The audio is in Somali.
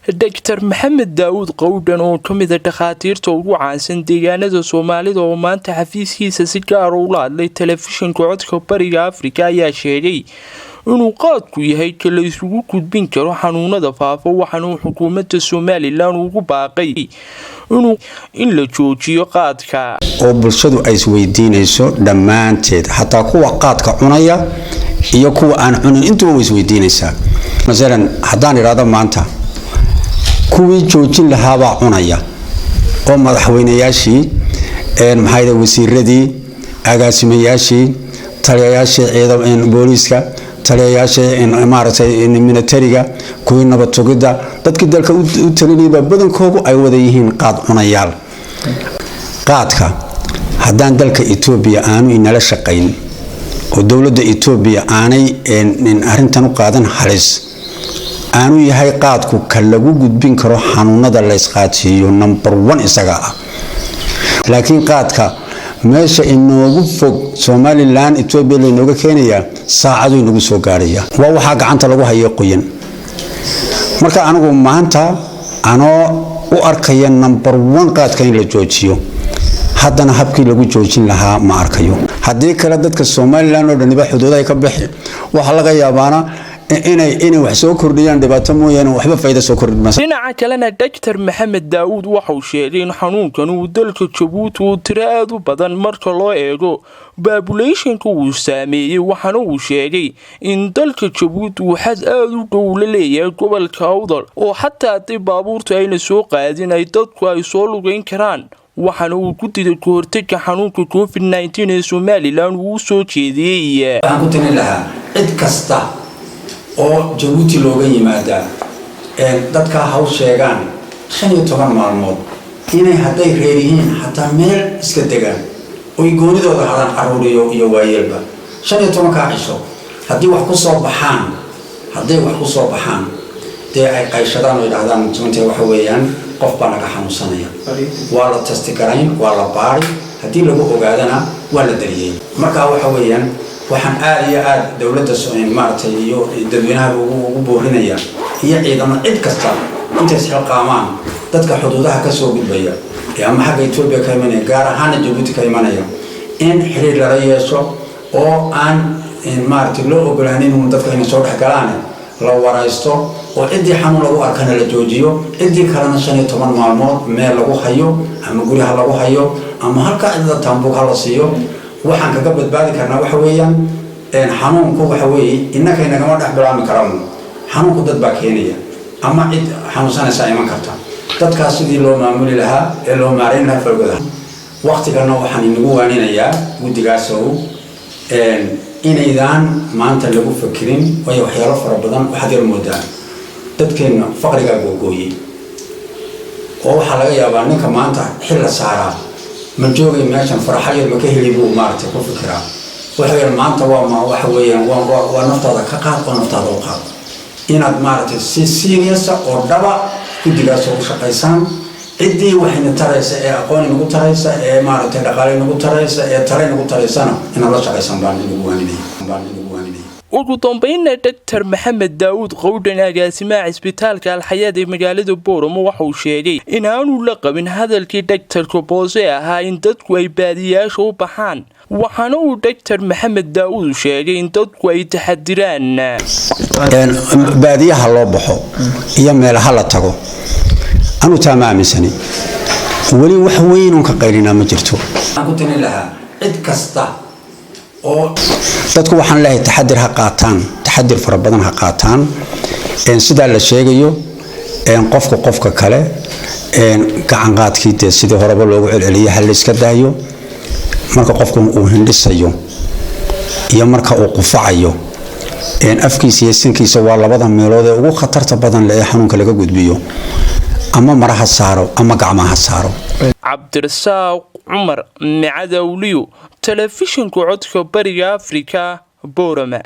Dr. Maxamed Daawud Qowdhan oo ka mid ah dhakhaatiirta ugu caansan deegaanada Soomaalida oo maanta xafiiskiisa si gaar ah ula hadlay telefishinka codka Bariga Afrika ayaa sheegay inuu qaadku yahay kala isugu gudbin karo xanuunada faafa waxaana xukuumadda Soomaaliland ugu baaqay in la joojiyo qaadka oo bulshadu ay isweydiinayso dhamaanteed hatta kuwa qaadka cunaya iyo kuwa aan cunin intuu isweydiinaysa masalan haddaan iraado maanta kuwii joojin lahaa baa cunaya oo madaxweynayaashii maxay wasiiradii agaasimayaashii taliyayaashii ciidamada booliska taliyayaashii maartay militariga kuwii nabad sugidda dadkii dalka u talinayba badankoodu ay wada yihiin qaad cunayaal qaadka haddaan dalka Itoobiya aanu inala shaqayn oo dawladda Itoobiya aanay arrintan u qaadan halis aanu yahay qaadku ka lagu gudbin karo xanuunada la isqaatiyo number 1 isaga ah laakiin qaadka meesha inoogu fog Soomaaliland Itoobiya inooga keenaya saacadu inagu soo gaaraya waa waxa gacanta lagu hayo qoyan marka anigu maanta anoo u arkaya number 1 qaadka in la joojiyo haddana habkii lagu joojin lahaa ma arkayo haddii kala dadka Soomaaliland oo dhaniba xuduudaha ka bixi waxa laga yaabaana inay wax soo kordhiyaan dhibaato mooyaan waxba faa'iido soo kordhin dhinaca kalena Dr. Maxamed Daawud waxa uu sheegay in xanuunkan uu dalka Djibouti uu tiro aad u badan marka loo eego population-ka uu saameeyay waxaana uu sheegay in dalka Djibouti uu xad aad u dhow la leeyahay gobolka Awdal oo xataa haddii baabuurtu ayna soo qaadin ay dadku ay soo lugayn karaan waxaana uu ku diiday ka hortagga xanuunka COVID-19 ee Soomaaliland uu soo jeediyay waxaan ku talin lahaa cid kasta oo Djibouti looga yimaada dadka haw sheegaan 15 maalmood inay hadday reerihiin hatta meel iska degaan oo goonidooda hadan caruuriyo iyo waayelba 15 ka cisho haddii wax ku soo baxaan dee ay qayshadaan oo yiraahdaan runtii waxa weeyaan qof baa naga xanuunsanaya waa la test garayn waa la baari haddii lagu ogaadana waa la daryeeyay marka waxa weeyaan waxaan aad iyo aad dawladda Soomaaliya maartay iyo dadweynaha ugu boorinaya iyo ciidamada cid kasta inta is xilqaamaan dadka xuduudaha ka soo gudbaya ama xagga Itoobiya ka imanaya gaar ahaan Djibouti ka imanaya in xiriir la yeesho oo aan maartay loo ogolaanin in dadka inay soo dhaxgalaan la waraysto oo cidii xanuun lagu arkana la joojiyo cidii kalena 15 maalmood meel lagu hayo ama guriga lagu hayo ama halka cidda tambuug la siiyo waxaan kaga badbaadi karnaa waxa weeyaan xanuunku waxa weeye innaka inagama dhaxbilaami karaan xanuunku dad baa keenaya ama cid xanuunsanaysa iman karta dadkaas sidii loo maamuli lahaa ee loo maareyn lahaa fargada waqtigana waxaan inagu waaninayaa gudigaas oo inaydan maanta lagu fakirin way waxyaalo fara badan waxa dir moodaan dadkeena faqriga googooyay oo waxa laga yaabaa ninka maanta xil la saaraa ma joogay meeshan farxayo ma ka heliyo maartay ku fikira waxa maanta waxa weeyaan waa naftada ka qaad oo naftada u qaad inaad maartay si serious oo dhaba gudigaas oo shaqaysan cidii waxayna taraysa ee aqoon inagu taraysa ee maartay dhaqaale inagu taraysa ee tare inagu taraysana in la shaqaysan baan inagu waaninayo ugu dambeynna Dr. Maxamed Daawud Qowdhan agaasimaha isbitaalka Al-Xayaat ee magaalada Booramo waxa uu sheegay in aanu la qabin hadalkii Dr. Koboose ahaa in dadku ay baadiyaasha u baxaan waxaana uu Dr. Maxamed Daawud sheegay in dadku ay taxadiraan baadiyaha loo baxo iyo meelaha la tago anu tamaamisani wali wax weyn oo ka qayrina ma jirto aan ku tani lahaa cid kasta dadku waxaan leeyahay taxadir ha qaataan taxadir fara badan ha qaataan sida la sheegayo qofka kale gacan qaadkii sidii horeba loogu celceliyo hal iska daayo marka qofku uu hindhisayo iyo marka uu qufacayo afkiisa iyo sinkiisa waa labada meelood ee ugu khatarta badan ee xanuunka laga gudbiyo ama maraha saaro ama gacmaha saaro Cabdirasaaq Cumar Macadawliyo telefishinka codka Bariga Afrika Boorama.